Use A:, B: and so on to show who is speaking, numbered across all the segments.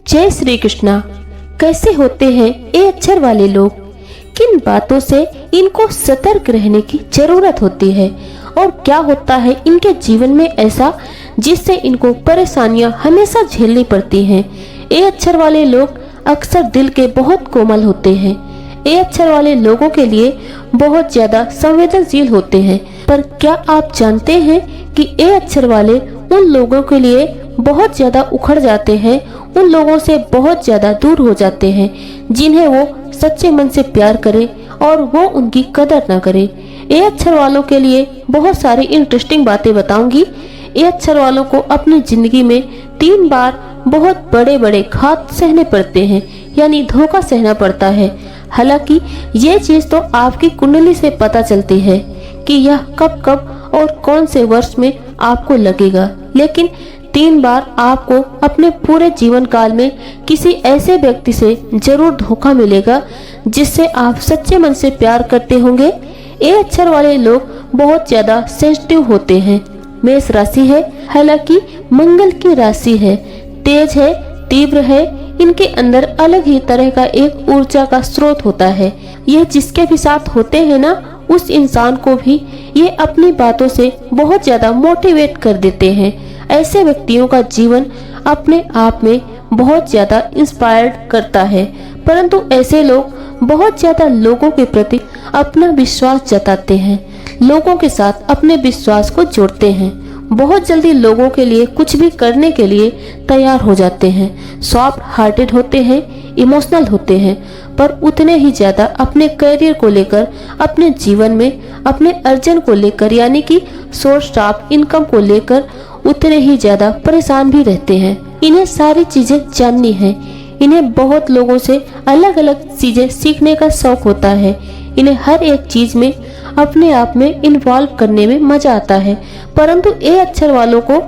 A: जय श्री कृष्णा। कैसे होते हैं ये अक्षर वाले लोग? किन बातों से इनको सतर्क रहने की जरूरत होती है और क्या होता है इनके जीवन में ऐसा जिससे इनको परेशानियां हमेशा झेलनी पड़ती हैं? ये अक्षर वाले लोग अक्सर दिल के बहुत कोमल होते हैं। ये अक्षर वाले लोगों के लिए बहुत ज्यादा संवेदनशील होते हैं। पर क्या आप जानते हैं कि ये अक्षर वाले उन लोगों के लिए बहुत ज्यादा उखड़ जाते हैं, उन लोगों से बहुत ज्यादा दूर हो जाते हैं जिन्हें वो सच्चे मन से प्यार करे और वो उनकी कदर न करे। ये अक्षर वालों के लिए बहुत सारी इंटरेस्टिंग बातें बताऊंगी। ये अक्षर वालों को अपनी जिंदगी में 3 बार बहुत बड़े बड़े घात सहने पड़ते हैं, यानी धोखा सहना पड़ता है। हालांकि ये चीज तो आपकी कुंडली से पता चलती है कि यह कब कब और कौन से वर्ष में आपको लगेगा, लेकिन 3 बार आपको अपने पूरे जीवन काल में किसी ऐसे व्यक्ति से जरूर धोखा मिलेगा जिससे आप सच्चे मन से प्यार करते होंगे। ये अक्षर वाले लोग बहुत ज्यादा सेंसिटिव होते हैं। मेष राशि है, हालांकि मंगल की राशि है, तेज है, तीव्र है। इनके अंदर अलग ही तरह का एक ऊर्जा का स्रोत होता है। यह जिसके भी साथ होते हैं ना, उस इंसान को भी ये अपनी बातों से बहुत ज्यादा मोटिवेट कर देते हैं। ऐसे व्यक्तियों का जीवन अपने आप में बहुत ज्यादा इंस्पायर्ड करता है, परंतु ऐसे लोग बहुत ज्यादा लोगों के प्रति अपना विश्वास जताते हैं, लोगों के साथ अपने विश्वास को जोड़ते हैं, बहुत जल्दी लोगों के लिए कुछ भी करने के लिए तैयार हो जाते हैं, सॉफ्ट हार्टेड होते हैं, इमोशनल होते हैं, पर उतने ही ज्यादा अपने करियर को लेकर, अपने जीवन में अपने अर्जन को लेकर, यानी कि सोर्स ऑफ इनकम को लेकर उतने ही ज्यादा परेशान भी रहते हैं। इन्हें सारी चीजें जाननी है। इन्हें बहुत लोगों से अलग अलग चीजें सीखने का शौक होता है। इन्हें हर एक चीज में अपने आप में इन्वॉल्व करने में मजा आता है, परंतु ये अक्षर वालों को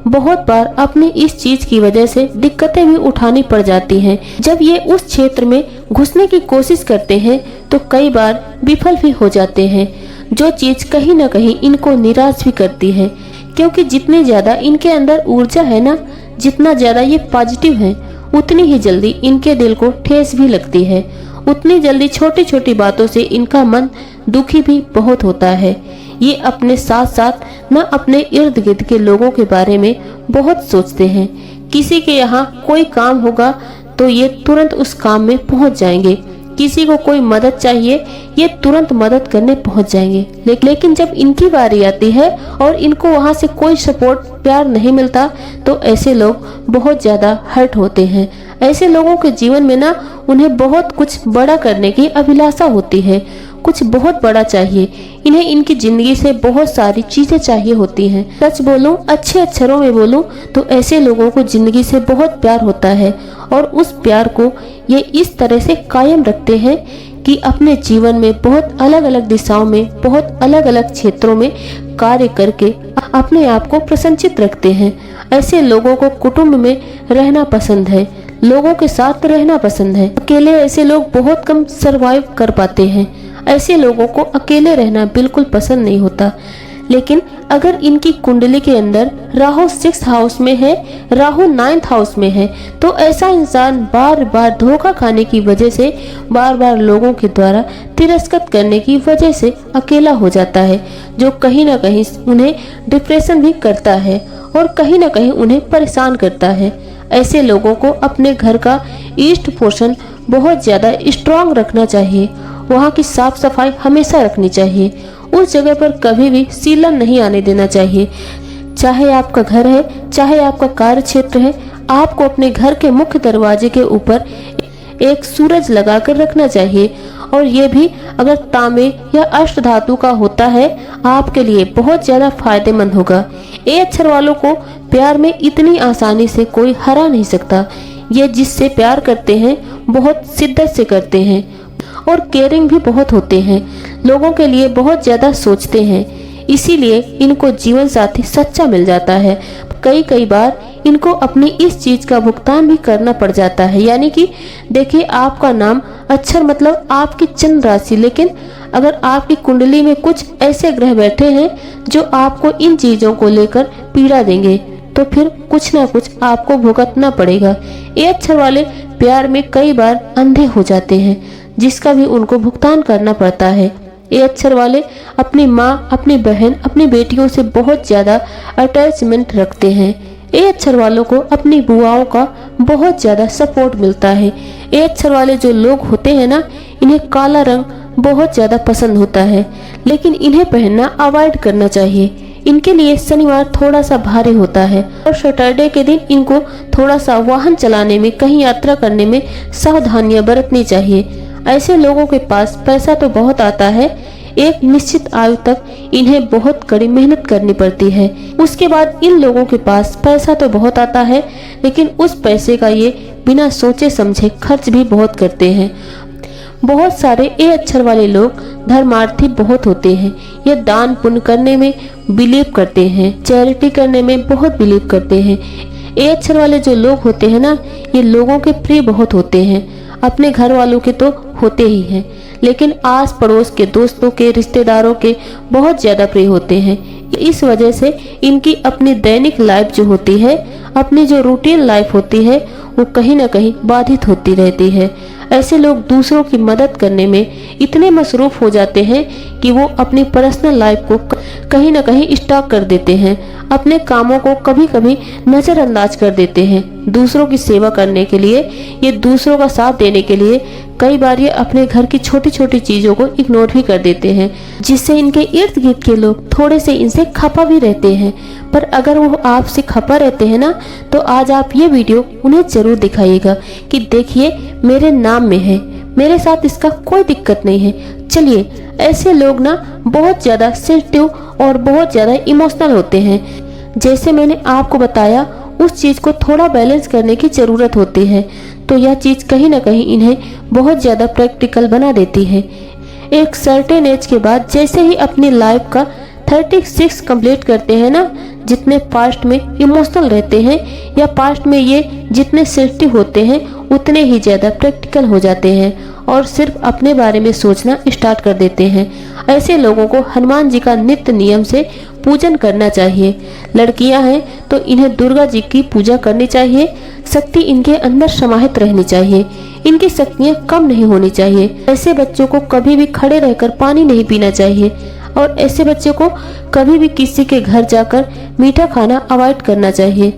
A: बहुत बार अपनी इस चीज की वजह से दिक्कतें भी उठानी पड़ जाती हैं। जब ये उस क्षेत्र में घुसने की कोशिश करते हैं तो कई बार विफल भी हो जाते हैं, जो चीज कहीं न कहीं इनको निराश भी करती है, क्योंकि जितनी ज्यादा इनके अंदर ऊर्जा है ना, जितना ज्यादा ये पॉजिटिव है, उतनी ही जल्दी इनके दिल को ठेस भी लगती है। उतनी जल्दी छोटी छोटी बातों से इनका मन दुखी भी बहुत होता है। ये अपने साथ साथ न अपने इर्द गिर्द के लोगों के बारे में बहुत सोचते हैं। किसी के यहाँ कोई काम होगा तो ये तुरंत उस काम में पहुंच जाएंगे। किसी को कोई मदद चाहिए, ये तुरंत मदद करने पहुंच जाएंगे। लेकिन जब इनकी बारी आती है और इनको वहां से कोई सपोर्ट, प्यार नहीं मिलता, तो ऐसे लोग बहुत ज्यादा हर्ट होते हैं। ऐसे लोगों के जीवन में ना उन्हें बहुत कुछ बड़ा करने की अभिलाषा होती है, कुछ बहुत बड़ा चाहिए इन्हें। इनकी जिंदगी से बहुत सारी चीजें चाहिए होती हैं। सच बोलूं, अच्छे अक्षरों में बोलूं तो ऐसे लोगों को जिंदगी से बहुत प्यार होता है और उस प्यार को ये इस तरह से कायम रखते हैं कि अपने जीवन में बहुत अलग अलग दिशाओं में, बहुत अलग अलग क्षेत्रों में कार्य करके अपने आप को प्रसन्नचित रखते हैं। ऐसे लोगों को कुटुंब में रहना पसंद है, लोगों के साथ रहना पसंद है। अकेले ऐसे लोग बहुत कम सरवाइव कर पाते हैं। ऐसे लोगों को अकेले रहना बिल्कुल पसंद नहीं होता। लेकिन अगर इनकी कुंडली के अंदर राहु 6th हाउस में है, राहु 9th हाउस में है, तो ऐसा इंसान बार बार धोखा खाने की वजह से, बार बार लोगों के द्वारा तिरस्कृत करने की वजह से अकेला हो जाता है, जो कहीं ना कहीं उन्हें डिप्रेशन भी करता है और कहीं ना कहीं उन्हें परेशान करता है। ऐसे लोगों को अपने घर का ईस्ट पोर्शन बहुत ज्यादा स्ट्रांग रखना चाहिए। वहाँ की साफ सफाई हमेशा रखनी चाहिए। उस जगह पर कभी भी सीलन नहीं आने देना चाहिए। चाहे आपका घर है, चाहे आपका कार्य क्षेत्र है, आपको अपने घर के मुख्य दरवाजे के ऊपर एक सूरज लगाकर रखना चाहिए। और ये भी अगर तांबे या अष्ट धातु का होता है, आपके लिए बहुत ज्यादा फायदेमंद होगा। ये अक्षर वालों को प्यार में इतनी आसानी से कोई हरा नहीं सकता। ये जिससे प्यार करते हैं बहुत शिद्दत से करते हैं और केयरिंग भी बहुत होते हैं, लोगों के लिए बहुत ज्यादा सोचते हैं। इसीलिए इनको जीवन साथी सच्चा मिल जाता है। कई बार इनको अपनी इस चीज का भुगतान भी करना पड़ जाता है। यानी कि देखिए, आपका नाम अक्षर मतलब आपकी चंद्र राशि, लेकिन अगर आपकी कुंडली में कुछ ऐसे ग्रह बैठे हैं जो आपको इन चीजों को लेकर पीड़ा देंगे, तो फिर कुछ ना कुछ आपको भुगतना पड़ेगा। ये अक्षर वाले प्यार में कई बार अंधे हो जाते हैं, जिसका भी उनको भुगतान करना पड़ता है। ये अक्षर वाले अपनी माँ, अपनी बहन, अपनी बेटियों से बहुत ज़्यादा अटैचमेंट रखते हैं। ये अक्षर वालों को अपनी बुआओं का बहुत ज़्यादा सपोर्ट मिलता है। ये अक्षर वाले जो लोग होते हैं ना, इन्हें काला रंग बहुत ज़्यादा पसंद होता है, लेकिन इन्हें पहनना अवॉइड करना चाहिए। इनके लिए शनिवार थोड़ा सा भारी होता है और सैटरडे के दिन इनको थोड़ा सा वाहन चलाने में, कहीं यात्रा करने में सावधानियां बरतनी चाहिए। ऐसे लोगों के पास पैसा तो बहुत आता है, एक निश्चित आयु तक इन्हें बहुत कड़ी मेहनत करनी पड़ती है। उसके बाद इन लोगों के पास पैसा तो बहुत आता है, लेकिन उस पैसे का ये बिना सोचे समझे खर्च भी बहुत करते हैं। बहुत सारे ए अक्षर वाले लोग धर्मार्थी बहुत होते हैं। ये दान पुण्य करने में बिलीव करते हैं, चैरिटी करने में बहुत बिलीव करते हैं। ए अक्षर वाले जो लोग होते हैं ना, ये लोगों के प्रिय बहुत होते हैं। अपने घर वालों के तो होते ही हैं, लेकिन आस पड़ोस के, दोस्तों के, रिश्तेदारों के बहुत ज़्यादा प्रिय होते हैं। इस वजह से इनकी अपनी दैनिक लाइफ जो होती है, अपनी जो रूटीन लाइफ होती है, वो कहीं ना कहीं बाधित होती रहती है। ऐसे लोग दूसरों की मदद करने में इतने मसरूफ हो जाते हैं कि वो अपनी पर्सनल लाइफ को कहीं ना कहीं स्टॉक कर देते हैं, अपने कामों को कभी कभी नज़रअंदाज कर देते हैं। दूसरों की सेवा करने के लिए, ये दूसरों का साथ देने के लिए कई बार ये अपने घर की छोटी छोटी चीज़ों को इग्नोर भी कर देते हैं, जिससे इनके इर्द गिर्द के लोग थोड़े से इनसे खपा भी रहते हैं। पर अगर वो आपसे खपा रहते हैं ना, तो आज आप ये वीडियो उन्हें जरूर दिखाइएगा कि देखिए मेरे नाम में है, मेरे साथ इसका कोई दिक्कत नहीं है। चलिए, ऐसे लोग ना बहुत ज़्यादा सेंसिटिव और बहुत ज़्यादा इमोशनल होते हैं। जैसे मैंने आपको बताया, उस चीज़ को थोड़ा बैलेंस करने की ज़रूरत होती है, तो यह चीज़ कहीं ना कहीं इन्हें बहुत ज़्यादा प्रैक्टिकल बना देती है। एक सर्टेन एज के बाद जैसे ही अपनी लाइफ का 36 कंप्लीट करते हैं ना, जितने पास्ट में इमोशनल रहते हैं या पास्ट में ये जितने सेंसिटिव होते हैं, उतने ही ज़्यादा प्रैक्टिकल हो जाते हैं और सिर्फ अपने बारे में सोचना स्टार्ट कर देते हैं। ऐसे लोगों को हनुमान जी का नित्य नियम से पूजन करना चाहिए। लड़कियां हैं तो इन्हें दुर्गा जी की पूजा करनी चाहिए। शक्ति इनके अंदर समाहित रहनी चाहिए, इनकी शक्तियाँ कम नहीं होनी चाहिए। ऐसे बच्चों को कभी भी खड़े रहकर पानी नहीं पीना चाहिए और ऐसे बच्चों को कभी भी किसी के घर जाकर मीठा खाना अवॉइड करना चाहिए।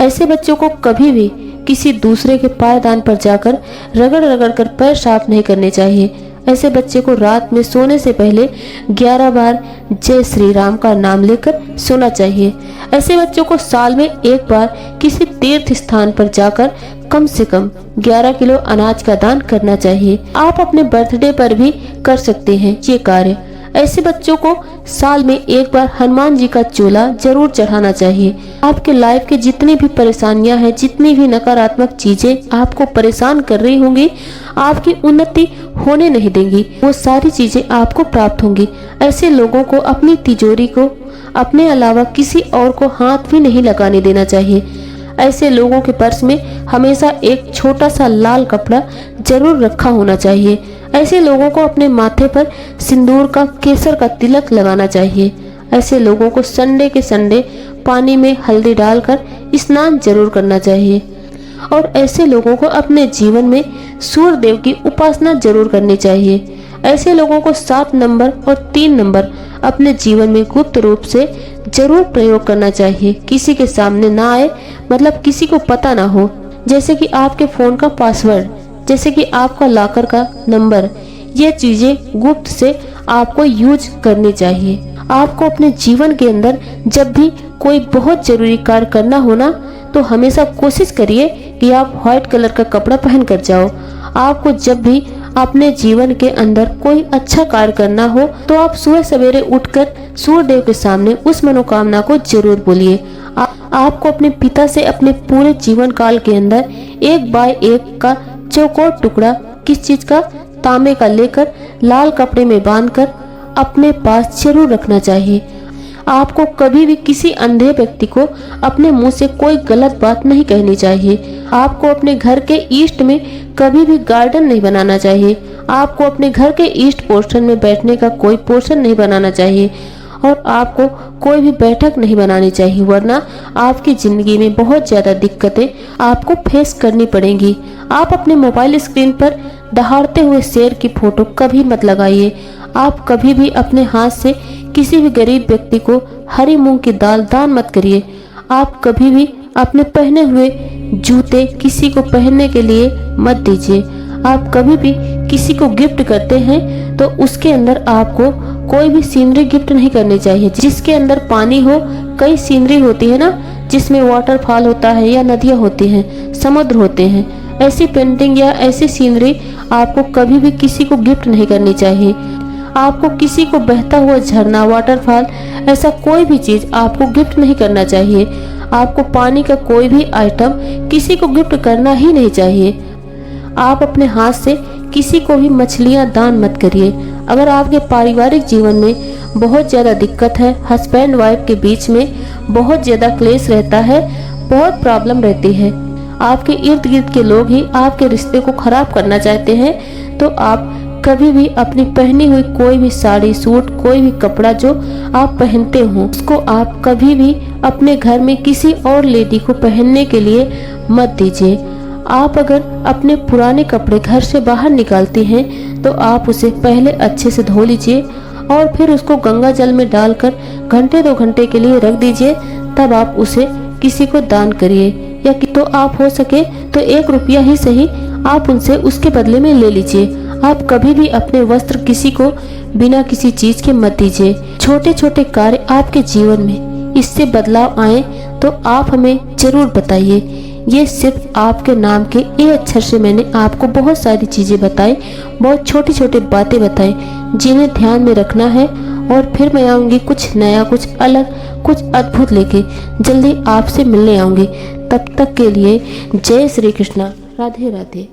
A: ऐसे बच्चों को कभी भी किसी दूसरे के पायदान पर जाकर रगड़ रगड़ कर पैर साफ नहीं करने चाहिए। ऐसे बच्चे को रात में सोने से पहले 11 बार जय श्री राम का नाम लेकर सोना चाहिए। ऐसे बच्चों को साल में एक बार किसी तीर्थ स्थान पर जाकर कम से कम 11 किलो अनाज का दान करना चाहिए। आप अपने बर्थडे पर भी कर सकते हैं ये कार्य। ऐसे बच्चों को साल में एक बार हनुमान जी का चोला जरूर चढ़ाना चाहिए। आपके लाइफ के जितनी भी परेशानियां हैं, जितनी भी नकारात्मक चीजें आपको परेशान कर रही होंगी, आपकी उन्नति होने नहीं देंगी, वो सारी चीजें आपको प्राप्त होंगी। ऐसे लोगों को अपनी तिजोरी को अपने अलावा किसी और को हाथ भी नहीं लगाने देना चाहिए। ऐसे लोगों के पर्स में हमेशा एक छोटा सा लाल कपड़ा जरूर रखा होना चाहिए। ऐसे लोगों को अपने माथे पर सिंदूर का, केसर का तिलक लगाना चाहिए। ऐसे लोगों को संडे के संडे पानी में हल्दी डालकर स्नान जरूर करना चाहिए और ऐसे लोगों को अपने जीवन में सूर्य देव की उपासना जरूर करनी चाहिए। ऐसे लोगों को 7 नंबर और 3 नंबर अपने जीवन में गुप्त रूप से जरूर प्रयोग करना चाहिए। किसी के सामने ना आए, मतलब किसी को पता ना हो, जैसे कि आपके फोन का पासवर्ड, जैसे कि आपका लॉकर का नंबर। ये चीजें गुप्त से आपको यूज करनी चाहिए। आपको अपने जीवन के अंदर जब भी कोई बहुत जरूरी कार्य करना हो ना, तो हमेशा कोशिश करिए कि आप व्हाइट कलर का कपड़ा पहन कर जाओ। आपको जब भी अपने जीवन के अंदर कोई अच्छा कार्य करना हो, तो आप सुबह सवेरे उठकर सूर्य देव के सामने उस मनोकामना को जरूर बोलिए। आपको अपने पिता से अपने पूरे जीवन काल के अंदर 1 बाय 1 का चौकोर टुकड़ा, किस चीज का, तांबे का, लेकर लाल कपड़े में बांधकर अपने पास जरूर रखना चाहिए। आपको कभी भी किसी अंधे व्यक्ति को अपने मुंह से कोई गलत बात नहीं कहनी चाहिए। आपको अपने घर के ईस्ट में कभी भी गार्डन नहीं बनाना चाहिए। आपको अपने घर के ईस्ट पोर्शन में बैठने का कोई पोर्शन नहीं बनाना चाहिए और आपको कोई भी बैठक नहीं बनानी चाहिए, वरना आपकी ज़िंदगी में बहुत ज़्यादा दिक्कतें आपको फेस करनी पड़ेंगी। आप अपने मोबाइल स्क्रीन पर दहाड़ते हुए शेर की फ़ोटो कभी मत लगाइए। आप कभी भी अपने हाथ से किसी भी गरीब व्यक्ति को हरी मूंग की दाल दान मत करिए। आप कभी भी अपने पहने हुए जूते किसी को पहनने के लिए मत दीजिए। आप कभी भी किसी को गिफ्ट करते हैं तो उसके अंदर आपको कोई भी सीनरी गिफ्ट नहीं करनी चाहिए जिसके अंदर पानी हो। कई सीनरी होती है ना, जिसमें वाटरफॉल होता है या नदियाँ होती हैं, समुद्र होते हैं। ऐसी पेंटिंग या ऐसी सीनरी आपको कभी भी किसी को गिफ्ट नहीं करनी चाहिए। आपको किसी को बहता हुआ झरना, वाटरफॉल, ऐसा कोई भी चीज़ आपको गिफ्ट नहीं करना चाहिए। आपको पानी का कोई भी आइटम किसी को गिफ्ट करना ही नहीं चाहिए। आप अपने हाथ से किसी को भी मछलियां दान मत करिए। अगर आपके पारिवारिक जीवन में बहुत ज़्यादा दिक्कत है, हस्बैंड वाइफ के बीच में बहुत ज़्यादा क्लेश रहता है, बहुत प्रॉब्लम रहती है, आपके इर्द गिर्द के लोग ही आपके रिश्ते को खराब करना चाहते हैं, तो आप कभी भी अपनी पहनी हुई कोई भी साड़ी, सूट, कोई भी कपड़ा जो आप पहनते हो उसको आप कभी भी अपने घर में किसी और लेडी को पहनने के लिए मत दीजिए। आप अगर अपने पुराने कपड़े घर से बाहर निकालते हैं तो आप उसे पहले अच्छे से धो लीजिए और फिर उसको गंगा जल में डालकर घंटे 2 घंटे के लिए रख दीजिए। तब आप उसे किसी को दान करिए, या कि तो आप हो सके तो 1 रुपया ही सही आप उनसे उसके बदले में ले लीजिए। आप कभी भी अपने वस्त्र किसी को बिना किसी चीज के मत दीजिए। छोटे छोटे कार्य आपके जीवन में इससे बदलाव आए तो आप हमें जरूर बताइए। ये सिर्फ आपके नाम के ए अक्षर से मैंने आपको बहुत सारी चीजें बताई, बहुत छोटी छोटी बातें बताई जिन्हें ध्यान में रखना है। और फिर मैं आऊंगी कुछ नया, कुछ अलग, कुछ अद्भुत लेके जल्दी आपसे मिलने आऊंगी। तब तक के लिए जय श्री कृष्णा, राधे राधे।